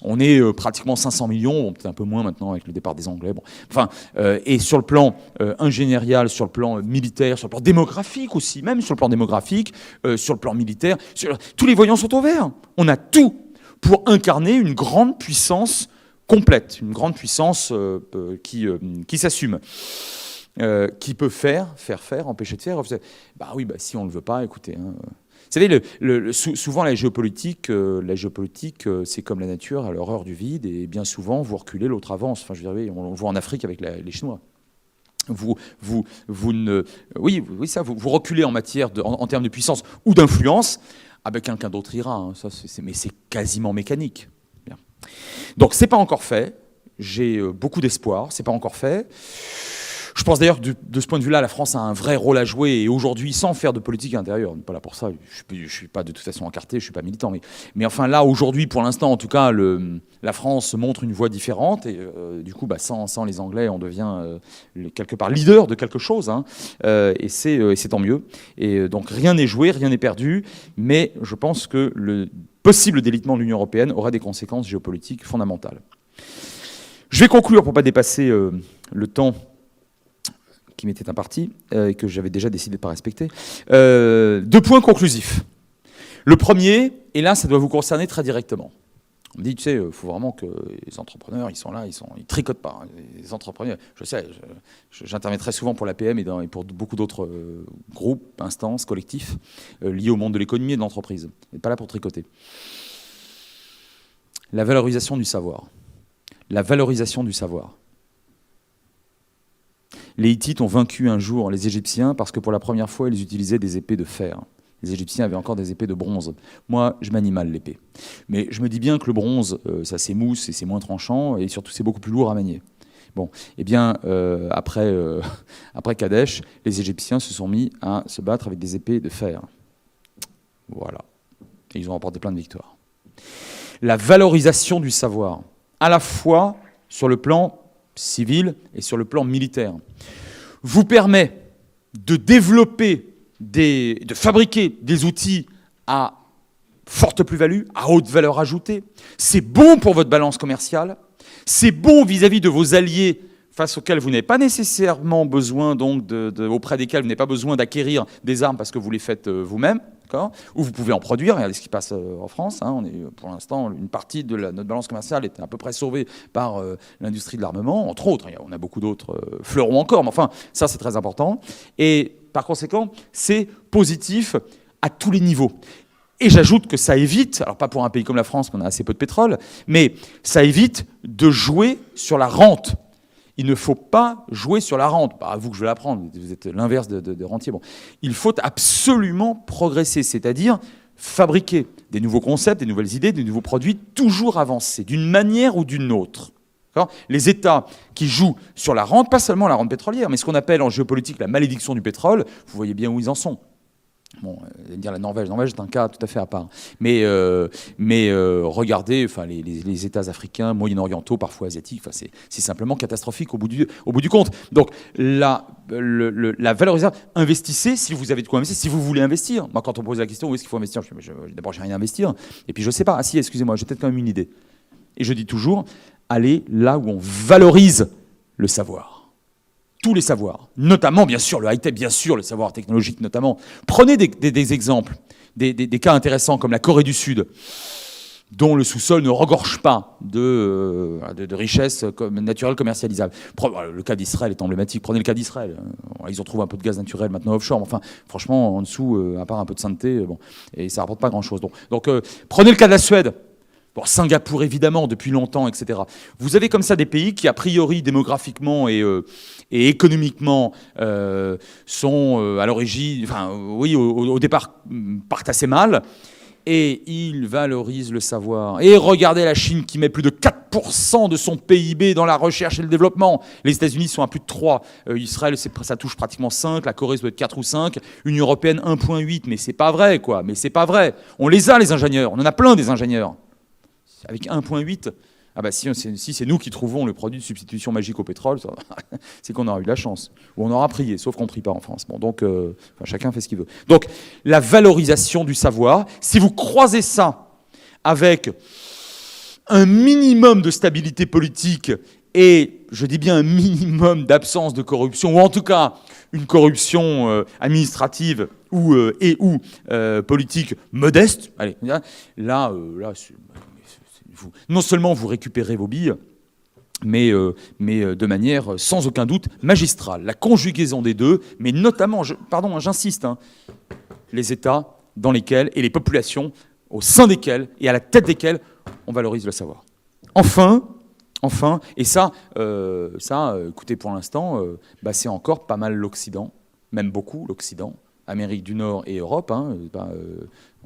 on est pratiquement 500 millions, peut-être un peu moins maintenant avec le départ des Anglais. Bon. Enfin, et sur le plan ingéniérial, sur le plan militaire, sur le plan démographique aussi, même sur le plan démographique, sur le plan militaire, tous les voyants sont au vert. On a tout pour incarner une grande puissance complète, une grande puissance qui s'assume, qui peut faire, empêcher de faire. Si on ne le veut pas, écoutez. Hein. Vous savez, souvent la géopolitique, c'est comme la nature, à l'horreur du vide, et bien souvent, vous reculez, l'autre avance. Enfin, je dirais, on le voit en Afrique avec les Chinois. Vous reculez en termes de puissance ou d'influence, quelqu'un d'autre ira. Hein, mais c'est quasiment mécanique. Bien. Donc, c'est pas encore fait. J'ai beaucoup d'espoir. C'est pas encore fait. Je pense d'ailleurs que de ce point de vue-là, la France a un vrai rôle à jouer, et aujourd'hui, sans faire de politique intérieure, on n'est pas là pour ça, je ne suis pas de toute façon encarté, je ne suis pas militant, mais enfin là, aujourd'hui, pour l'instant, en tout cas, la France montre une voie différente, et du coup, sans les Anglais, on devient quelque part leader de quelque chose, hein, et c'est tant mieux. Et donc rien n'est joué, rien n'est perdu, mais je pense que le possible délitement de l'Union européenne aura des conséquences géopolitiques fondamentales. Je vais conclure pour ne pas dépasser le temps qui m'était imparti et que j'avais déjà décidé de ne pas respecter. 2 points conclusifs. Le premier, et là ça doit vous concerner très directement. On me dit, tu sais, il faut vraiment que les entrepreneurs, ils sont là, ils tricotent pas. Hein. Les entrepreneurs, je sais, j'interviens très souvent pour l'APM et pour beaucoup d'autres groupes, instances, collectifs liés au monde de l'économie et de l'entreprise. On n'est pas là pour tricoter. La valorisation du savoir. La valorisation du savoir. Les Hittites ont vaincu un jour les Égyptiens parce que pour la première fois, ils utilisaient des épées de fer. Les Égyptiens avaient encore des épées de bronze. Moi, je manie mal l'épée. Mais je me dis bien que le bronze, ça s'émousse et c'est moins tranchant, et surtout c'est beaucoup plus lourd à manier. Bon, eh bien, après Kadesh, les Égyptiens se sont mis à se battre avec des épées de fer. Voilà. Et ils ont remporté plein de victoires. La valorisation du savoir, à la fois sur le plan civil et sur le plan militaire, vous permet de développer, de fabriquer des outils à forte plus-value, à haute valeur ajoutée. C'est bon pour votre balance commerciale, c'est bon vis-à-vis de vos alliés face auxquels vous n'avez pas nécessairement besoin, donc auprès desquels vous n'avez pas besoin d'acquérir des armes parce que vous les faites vous-même, ou vous pouvez en produire. Regardez ce qui passe en France. Hein. On est, pour l'instant, une partie de notre balance commerciale est à peu près sauvée par l'industrie de l'armement, entre autres. On a beaucoup d'autres fleurons encore, mais enfin, ça c'est très important. Et par conséquent, c'est positif à tous les niveaux. Et j'ajoute que ça évite, alors pas pour un pays comme la France, qu'on a assez peu de pétrole, mais ça évite de jouer sur la rente. Il ne faut pas jouer sur la rente. Bah, vous que je vais l'apprendre, vous êtes l'inverse de rentier. Bon. Il faut absolument progresser, c'est-à-dire fabriquer des nouveaux concepts, des nouvelles idées, des nouveaux produits, toujours avancer, d'une manière ou d'une autre. Les États qui jouent sur la rente, pas seulement la rente pétrolière, mais ce qu'on appelle en géopolitique la malédiction du pétrole, vous voyez bien où ils en sont. Bon, vous allez me dire la Norvège. La Norvège est un cas tout à fait à part. Mais regardez, enfin, les États africains, moyen-orientaux, parfois asiatiques, enfin, c'est simplement catastrophique au bout du compte. Donc la valorisation, investissez si vous avez de quoi investir, si vous voulez investir. Moi, quand on me pose la question où est-ce qu'il faut investir, d'abord, j'ai rien à investir. Et puis je sais pas. Ah si, excusez-moi, j'ai peut-être quand même une idée. Et je dis toujours, allez là où on valorise le savoir. Tous les savoirs, notamment, bien sûr, le high-tech, bien sûr, le savoir technologique, notamment. Prenez des exemples, des cas intéressants comme la Corée du Sud, dont le sous-sol ne regorge pas de richesses naturelles commercialisables. Le cas d'Israël est emblématique. Prenez le cas d'Israël. Ils ont trouvé un peu de gaz naturel maintenant offshore, mais enfin, franchement, en dessous, à part un peu de sainteté, bon, et ça ne rapporte pas grand-chose. Donc prenez le cas de la Suède. Bon, Singapour, évidemment, depuis longtemps, etc. Vous avez comme ça des pays qui, a priori, démographiquement et économiquement, sont à l'origine, enfin, oui, au départ, partent assez mal, et ils valorisent le savoir. Et regardez la Chine qui met plus de 4% de son PIB dans la recherche et le développement. Les États-Unis sont à plus de 3. Israël, ça touche pratiquement 5. La Corée, ça doit être 4 ou 5. L'Union européenne, 1,8. Mais c'est pas vrai, quoi. Mais c'est pas vrai. On les a, les ingénieurs. On en a plein, des ingénieurs. Avec 1,8, ah bah si c'est nous qui trouvons le produit de substitution magique au pétrole, c'est qu'on aura eu de la chance. Ou on aura prié, sauf qu'on ne prie pas en France. Bon, donc, chacun fait ce qu'il veut. Donc, la valorisation du savoir, si vous croisez ça avec un minimum de stabilité politique et, je dis bien un minimum d'absence de corruption, ou en tout cas une corruption administrative ou politique modeste, allez, là non seulement vous récupérez vos billes, mais de manière sans aucun doute magistrale. La conjugaison des deux, mais notamment, j'insiste, les États dans lesquels, et les populations au sein desquelles, et à la tête desquelles, on valorise le savoir. Enfin, et ça, écoutez, pour l'instant, c'est encore pas mal l'Occident, même beaucoup l'Occident, Amérique du Nord et Europe,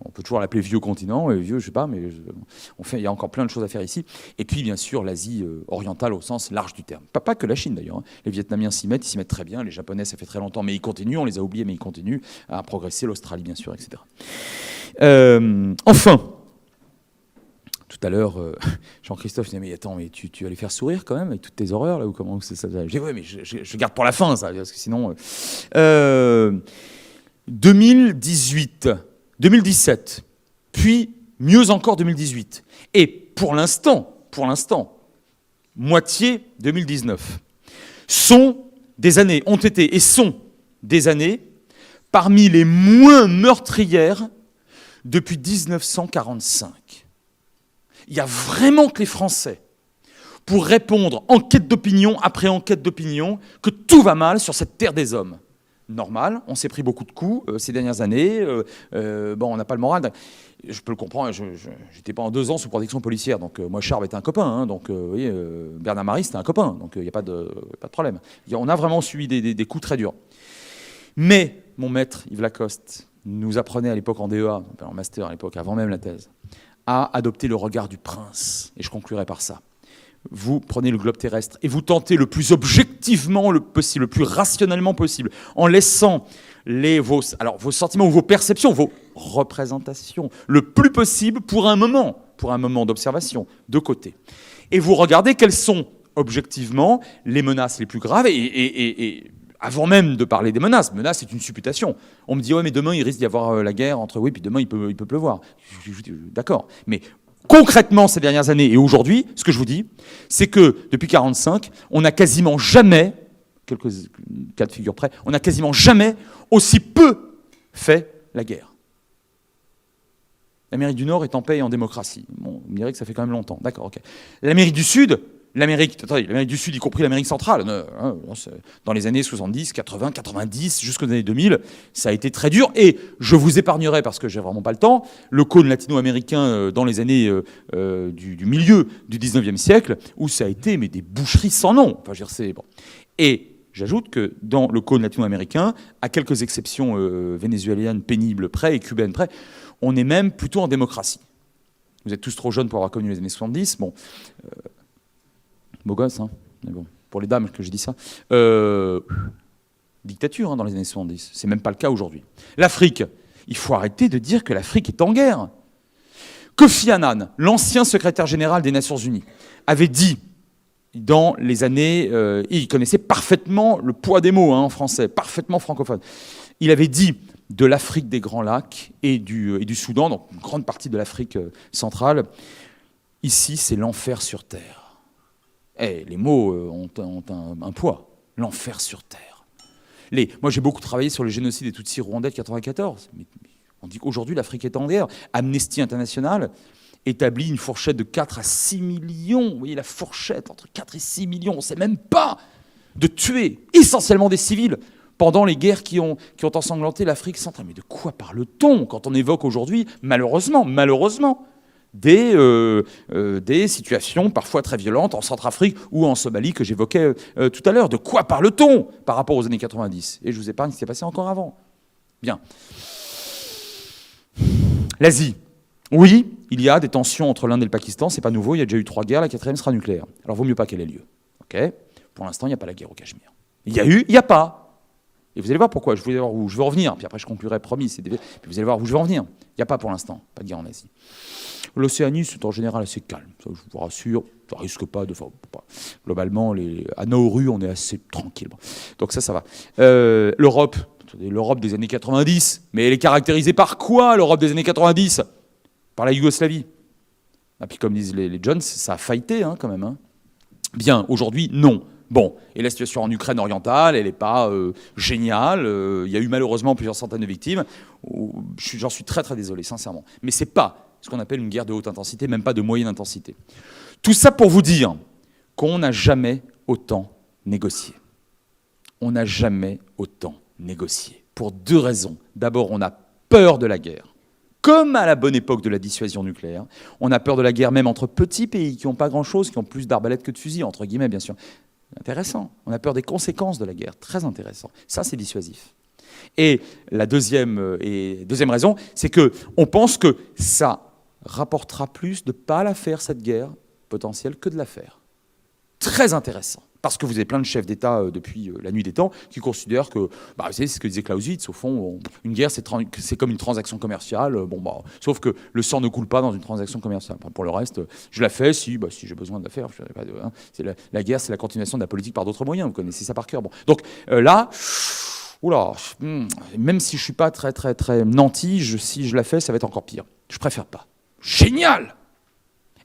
on peut toujours l'appeler vieux continent, vieux, je sais pas, mais il y a encore plein de choses à faire ici. Et puis, bien sûr, l'Asie orientale au sens large du terme. Pas que la Chine, d'ailleurs. Les Vietnamiens ils s'y mettent très bien. Les Japonais, ça fait très longtemps, mais ils continuent. On les a oubliés, mais ils continuent à progresser. L'Australie, bien sûr, etc. Enfin, tout à l'heure, Jean-Christophe disait, mais attends, mais tu vas les faire sourire quand même avec toutes tes horreurs, là, ou comment c'est ça? J'ai dit, ouais, mais je garde pour la fin, ça, parce que sinon... 2018, 2017, puis mieux encore 2018. Et pour l'instant, moitié 2019, ont été et sont des années parmi les moins meurtrières depuis 1945. Il y a vraiment que les Français, pour répondre enquête d'opinion après enquête d'opinion, que tout va mal sur cette terre des hommes. Normal, on s'est pris beaucoup de coups ces dernières années, on n'a pas le moral. Je peux le comprendre, j'étais pas en 2 ans sous protection policière, donc moi Charb était un copain, hein, donc vous voyez, Bernard Marie c'était un copain, donc il n'y a pas de problème. On a vraiment subi des coups très durs. Mais mon maître Yves Lacoste nous apprenait à l'époque en DEA, en master à l'époque, avant même la thèse, à adopter le regard du prince, et je conclurai par ça. Vous prenez le globe terrestre et vous tentez le plus objectivement possible, le plus rationnellement possible, en laissant vos sentiments ou vos perceptions, vos représentations, le plus possible pour un moment d'observation, de côté. Et vous regardez quelles sont objectivement les menaces les plus graves, et avant même de parler des menaces c'est une supputation. On me dit, ouais, mais demain il risque d'y avoir la guerre entre, oui, puis demain il peut pleuvoir. D'accord, mais concrètement, ces dernières années et aujourd'hui, ce que je vous dis, c'est que depuis 1945, on n'a quasiment jamais, quelques cas de figure près, on n'a quasiment jamais aussi peu fait la guerre. L'Amérique du Nord est en paix et en démocratie. Bon, vous me direz que ça fait quand même longtemps. D'accord, ok. L'Amérique du Sud, y compris l'Amérique centrale, dans les années 70, 80, 90, jusqu'aux années 2000, ça a été très dur. Et je vous épargnerai, parce que j'ai vraiment pas le temps, le cône latino-américain dans les années du milieu du 19e siècle, où ça a été des boucheries sans nom. Enfin, bon. Et j'ajoute que dans le cône latino-américain, à quelques exceptions vénézuéliennes pénibles près et cubaines près, on est même plutôt en démocratie. Vous êtes tous trop jeunes pour avoir connu les années 70. Bon. Beau gosse, hein. Mais bon, pour les dames que je dis ça. Dictature dans les années 70. C'est même pas le cas aujourd'hui. L'Afrique, il faut arrêter de dire que l'Afrique est en guerre. Kofi Annan, l'ancien secrétaire général des Nations Unies, avait dit dans les années... il connaissait parfaitement le poids des mots en français, parfaitement francophone. Il avait dit de l'Afrique des Grands Lacs et du Soudan, donc une grande partie de l'Afrique centrale, ici c'est l'enfer sur Terre. Les mots ont un poids. L'enfer sur Terre. Moi, j'ai beaucoup travaillé sur le génocide des Tutsis rwandais de 1994. Mais on dit qu'aujourd'hui, l'Afrique est en guerre. Amnesty International établit une fourchette de 4 à 6 millions. Vous voyez la fourchette entre 4 et 6 millions. On ne sait même pas de tuer essentiellement des civils pendant les guerres qui ont ensanglanté l'Afrique centrale. Mais de quoi parle-t-on quand on évoque aujourd'hui, malheureusement, des situations parfois très violentes en Centrafrique ou en Somalie que j'évoquais tout à l'heure. De quoi parle-t-on par rapport aux années 90 ? Et je vous épargne ce qui s'est passé encore avant. Bien. L'Asie. Oui, il y a des tensions entre l'Inde et le Pakistan, c'est pas nouveau, il y a déjà eu 3 guerres, la 4e sera nucléaire. Alors vaut mieux pas qu'elle ait lieu. Okay ? Pour l'instant, il n'y a pas la guerre au Cachemire. Il y a eu, il n'y a pas. Et vous allez voir pourquoi, je vais voir où je veux revenir, puis après je conclurai, promis, puis vous allez voir où je veux en venir. Il n'y a pas pour l'instant, pas de guerre en Asie. L'Océanie, c'est en général assez calme, ça, je vous rassure, ça risque pas de... globalement, à Nauru, on est assez tranquille. Donc ça va. L'Europe des années 90, mais elle est caractérisée par quoi, l'Europe des années 90 ? Par la Yougoslavie. Et puis comme disent les Jones, ça a faillité quand même. Bien, aujourd'hui, non. Bon, et la situation en Ukraine orientale, elle n'est pas géniale. Il y a eu malheureusement plusieurs centaines de victimes. J'en suis très très désolé, sincèrement. Mais ce n'est pas ce qu'on appelle une guerre de haute intensité, même pas de moyenne intensité. Tout ça pour vous dire qu'on n'a jamais autant négocié. On n'a jamais autant négocié. Pour 2 raisons. D'abord, on a peur de la guerre. Comme à la bonne époque de la dissuasion nucléaire. On a peur de la guerre même entre petits pays qui n'ont pas grand-chose, qui ont plus d'arbalètes que de fusils, entre guillemets, bien sûr. Intéressant. On a peur des conséquences de la guerre. Très intéressant. Ça, c'est dissuasif. Et la deuxième raison, c'est qu'on pense que ça rapportera plus de ne pas la faire, cette guerre potentielle, que de la faire. Très intéressant. Parce que vous avez plein de chefs d'État depuis la nuit des temps qui considèrent que, vous savez, c'est ce que disait Clausewitz, au fond, une guerre c'est comme une transaction commerciale, sauf que le sang ne coule pas dans une transaction commerciale. Pour le reste, je la fais si j'ai besoin de la faire. La guerre, c'est la continuation de la politique par d'autres moyens, vous connaissez ça par cœur. Bon. Donc là, même si je ne suis pas très, très, très nanti, si je la fais, ça va être encore pire. Je préfère pas. Génial!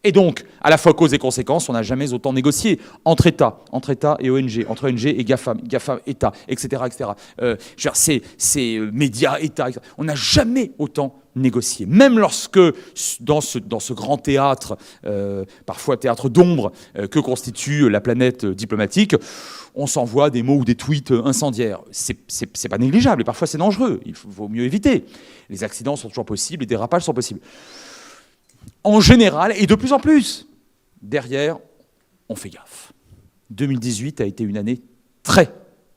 Et donc, à la fois cause et conséquence, on n'a jamais autant négocié entre États et ONG, entre ONG et GAFAM, État, etc. etc. C'est médias, États, etc. On n'a jamais autant négocié. Même lorsque, dans ce grand théâtre, parfois théâtre d'ombre, que constitue la planète diplomatique, on s'envoie des mots ou des tweets incendiaires. C'est pas négligeable et parfois c'est dangereux. Il vaut mieux éviter. Les accidents sont toujours possibles, les dérapages sont possibles. En général, et de plus en plus, derrière, on fait gaffe. 2018 a été une année très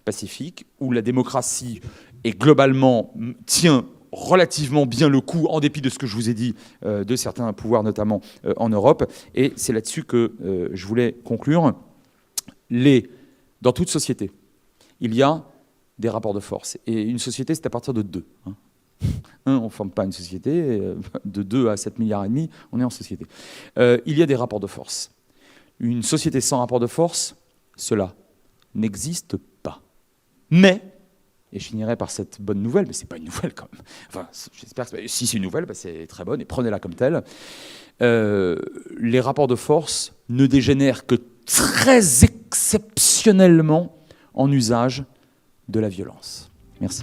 pacifique, où la démocratie est globalement tient relativement bien le coup, en dépit de ce que je vous ai dit de certains pouvoirs, notamment en Europe. Et c'est là-dessus que je voulais conclure. Dans toute société, il y a des rapports de force. Et une société, c'est à partir de deux. On ne forme pas une société. De 2 à 7 milliards et demi, on est en société. Il y a des rapports de force. Une société sans rapport de force, cela n'existe pas. Mais, et je finirai par cette bonne nouvelle, mais ce n'est pas une nouvelle quand même. Enfin, j'espère que si c'est une nouvelle, c'est très bonne, et prenez-la comme telle. Les rapports de force ne dégénèrent que très exceptionnellement en usage de la violence. Merci.